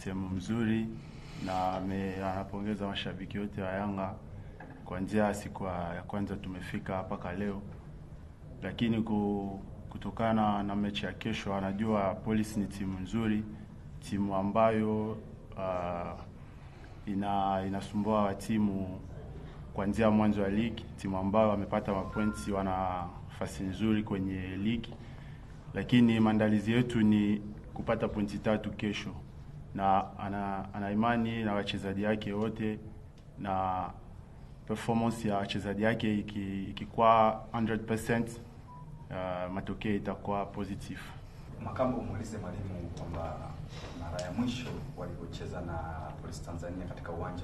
sehemu mzuri na anapongeza mashabiki wote wa Yanga kuanzia siku ya kwanza tumefika mpaka leo. Lakini kutokana na mechi ya kesho, anajua Police ni timu nzuri, timu ambayo inasumbua timu kuanzia mwanzo wa ligi, timu ambayo wamepata mapointi, wana nafasi nzuri kwenye ligi. Lakini maandalizi yetu ni kupata pointi 3 kesho, na ana imani na wachezaji wake wote, na performance ya wachezaji wake ikikuwa 100%, matokeo itakuwa positive. Makambo, umuulize mwalimu kwamba mara ya mwisho walipocheza na Police Tanzania katika uwanja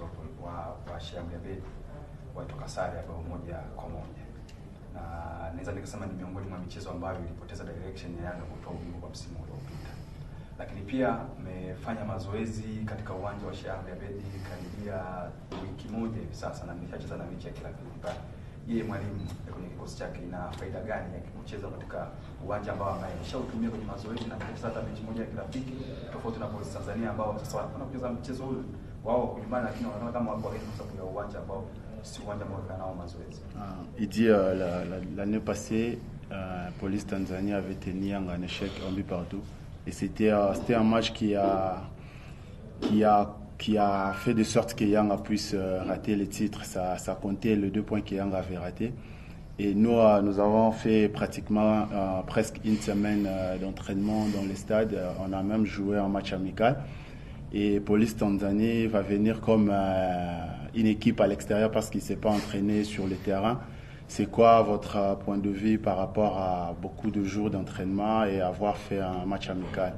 wa Sheikh Amri Abeid walitoka sare ya 1-1, na naweza nikasema ni miongoni mwa michezo ambayo ilipoteza direction ya Yanga kutoa ubingwa kwa msimu uliopita. Lakini pia mmefanya mazoezi katika uwanja wa Sheikh Amri Abeid karibia wiki moja hivi sasa, na mmeshacheza na mechi ya kirafiki pale. Yeye mwalimu kwenye kikosi chake ina faida gani ya kucheza katika uwanja ambao ameshautumia kwenye mazoezi na kucheza hata mechi moja ya kirafiki, tofauti na Police Tanzania ambao sasa wanakucheza mchezo huu wao kunyumbani, lakini wanaona kama wako wageni kwa sababu ya uwanja ambao si uwanja ambao wanao mazoezi. Il dit l'année passée, Police Tanzania avait tenu Yanga en échec un but partout, et c'était un match qui a fait de sorte que Yanga puisse rater le titre. Ça comptait les 2 points que Yanga avait ratés. Et nous avons fait pratiquement presque une semaine d'entraînement dans les stades. On a même joué un match amical. Et Police Tanzanie va venir comme une équipe à l'extérieur parce qu'il ne s'est pas entraîné sur le terrain. C'est quoi votre point de vue par rapport à beaucoup de jours d'entraînement et avoir fait un match amical,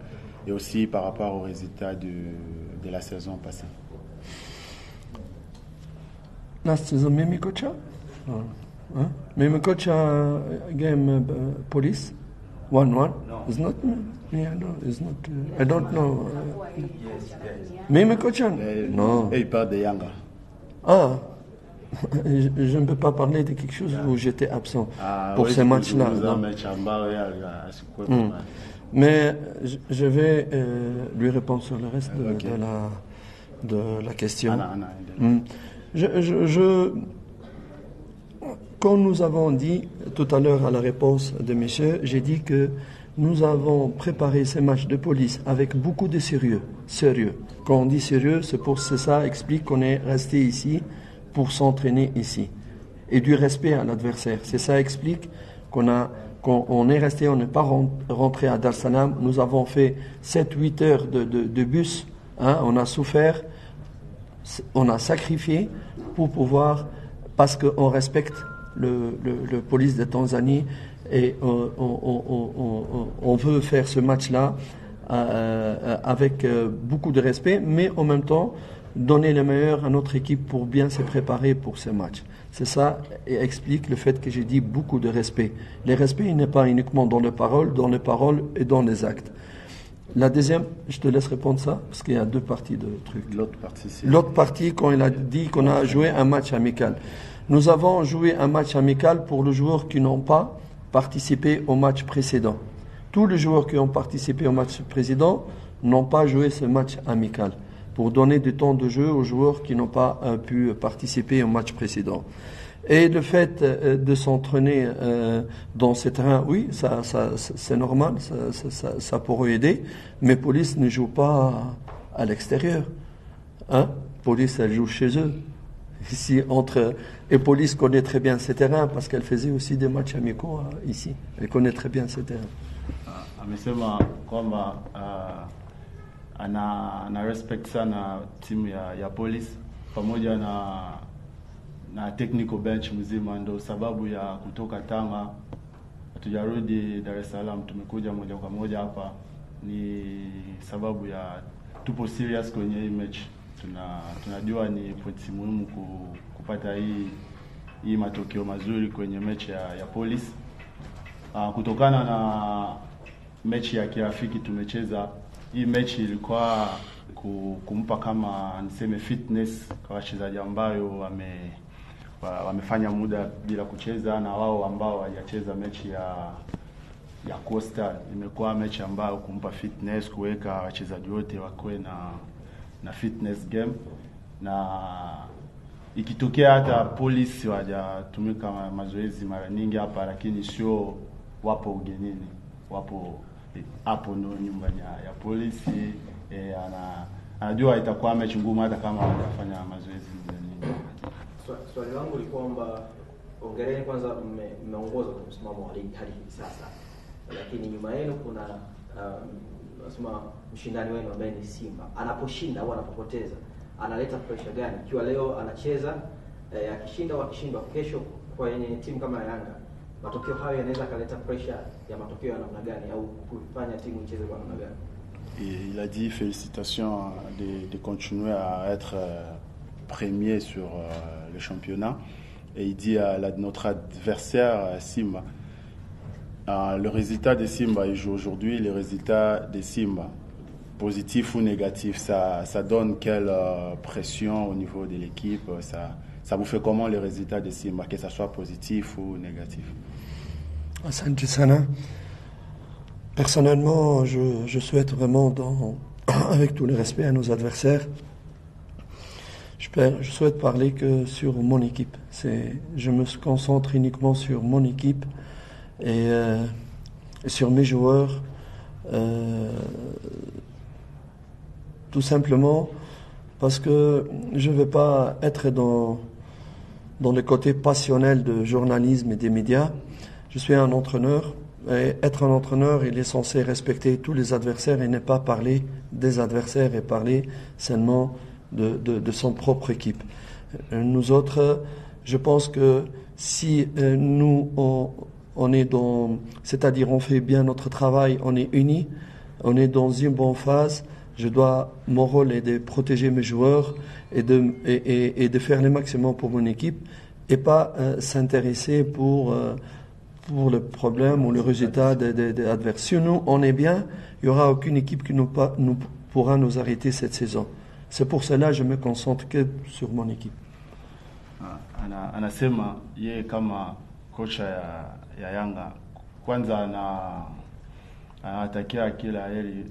et aussi par rapport aux résultats de la saison passée? Last season, Mimi Kocha? Mimi Kocha game Police 1-1. No. It's not me. Yeah, no, it's not. I don't know. Yes. Mimi Kocha? No. Et il parle de Yanga. Ah. Je ne peux pas parler de quelque chose où j'étais absent pour ces matchs-là. Mais je vais lui répondre sur le reste de la question. Quand nous avons dit tout à l'heure à la réponse de monsieur, j'ai dit que nous avons préparé ces matchs de Police avec beaucoup de sérieux. Quand on dit sérieux, c'est ça explique qu'on est resté ici pour s'entraîner ici, et du respect à l'adversaire. C'est ça explique qu'on est resté, on n'est pas rentré à Dar es Salaam. Nous avons fait 7-8 heures de bus, on a souffert, on a sacrifié pour pouvoir, parce qu'on respecte le Police de Tanzanie, et on veut faire ce match-là avec beaucoup de respect, mais en même temps donner le meilleur à notre équipe pour bien se préparer pour ce match. C'est ça, et explique le fait que j'ai dit beaucoup de respect. Le respect, il n'est pas uniquement dans les paroles et dans les actes. La deuxième, je te laisse répondre ça, parce qu'il y a 2 parties de trucs. L'autre partie, quand il a dit qu'on a joué un match amical. Nous avons joué un match amical pour les joueurs qui n'ont pas participé au match précédent. Tous les joueurs qui ont participé au match précédent n'ont pas joué ce match amical, pour donner du temps de jeu aux joueurs qui n'ont pas pu participer au match précédent. Et le fait de s'entraîner dans ces terrains, oui, ça c'est normal, ça pourrait aider, mais Police ne joue pas à l'extérieur. Police, elle joue chez eux. Ici, et Police connaît très bien ces terrains parce qu'elle faisait aussi des matchs amicaux ici. Elle connaît très bien ces terrains. Amesema kwamba ana respect sana timu ya Police pamoja na technical bench mzima. Ndio sababu ya kutoka Tanga hatujarudi Dar es Salaam, tumekuja moja kwa moja hapa. Ni sababu ya tupo serious kwenye hii match. Tunajua ni pointi muhimu kupata hii matokeo mazuri kwenye mechi ya Police. Kutokana na mechi ya kirafiki tumecheza, hii mechi ilikuwa kumpa kama niseme fitness kwa wachezaji ambao wamefanya muda bila kucheza, na wao ambao hawajacheza mechi ya Coastal. Imekuwa mechi ambayo kumpa fitness, kuweka wachezaji wote wakoe na fitness game, na ikitokea hata polisi wajatumika mazoezi mara nyingi hapa, lakini sio wapo ugenini, wapo hapo ndo nyumbani ya polisi. Anajua itakuwa mechi ngumu hata kama hawajafanya mazoezi nyingi. Swali langu ni kwamba ongereni kwanza, mmeongoza kwa msimamo wa ligi hadi sasa, lakini nyuma yenu kuna nasema mshindani wenu ambaye ni Simba. Anaposhinda au anapopoteza analeta pressure gani? Ikiwa leo anacheza akishinda au akishindwa kesho kwa yenye timu kama Yanga, matokeo hayo yanaweza kaleta pressure ya matokeo ya namna gani au kufanya timu icheze kwa namna gani? Il a dit félicitations de continuer à être premier sur le championnat, et il dit à notre adversaire Simba, le résultat de Simba, il joue aujourd'hui, le résultat de Simba, positif ou négatif, ça donne quelle pression au niveau de l'équipe, ça vous fait comment le résultat de Simba, que ça soit positif ou négatif? Asante sana. Personnellement, je souhaite vraiment, avec tout le respect à nos adversaires, je souhaite parler que sur mon équipe. Je me concentre uniquement sur mon équipe et sur mes joueurs. Tout simplement parce que je ne veux pas être dans le côté passionnel de journalisme et des médias. Je suis un entraîneur. Et être un entraîneur, il est censé respecter tous les adversaires et ne pas parler des adversaires et parler seulement de son propre équipe. Nous autres, je pense que si nous, on est c'est-à-dire on fait bien notre travail, on est unis, on est dans une bonne phase, mon rôle est de protéger mes joueurs et de faire le maximum pour mon équipe et pas s'intéresser pour le problème ou le résultat des adversaires. Si nous, on est bien, il n'y aura aucune équipe qui pourra nous arrêter cette saison. C'est pour cela que je me concentre que sur mon équipe. Anasema yeye kama kocha ya Yanga, kwanza anatakia kila heri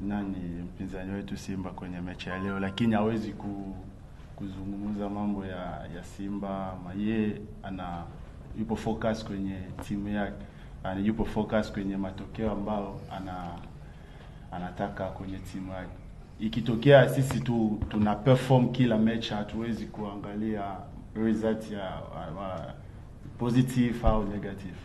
mpinzani wetu Simba kwenye mechi ya leo, lakini hawezi kuzungumza mambo ya Simba. Yeye yupo focus kwenye timu yake, yupo focus kwenye matokeo ambao anataka kwenye timu yake. Ikitokea sisi tuna perform kila mechi, hatuwezi kuangalia result ya positive au negative.